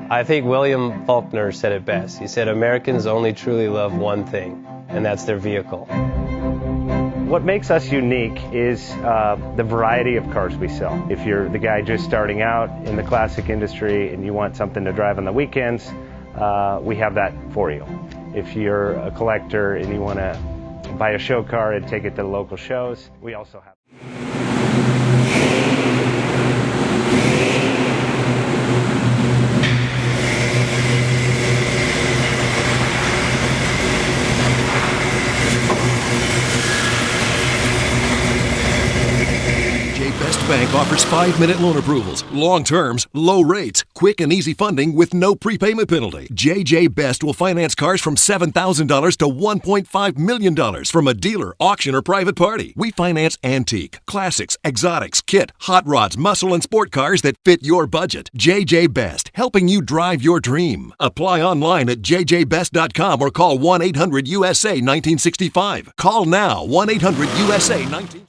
I think William Faulkner said it best. He said, Americans only truly love one thing, and that's their vehicle. What makes us unique is the variety of cars we sell. If you're the guy just starting out in the classic industry and you want something to drive on the weekends, we have that for you. If you're a collector and you want to buy a show car and take it to the local shows, we also have. Best Bank offers 5-minute loan approvals, long terms, low rates, quick and easy funding with no prepayment penalty. JJ Best will finance cars from $7,000 to $1.5 million from a dealer, auction, or private party. We finance antique, classics, exotics, kit, hot rods, muscle, and sport cars that fit your budget. JJ Best, helping you drive your dream. Apply online at jjbest.com or call 1-800-USA-1965. Call now, 1-800-USA-1965.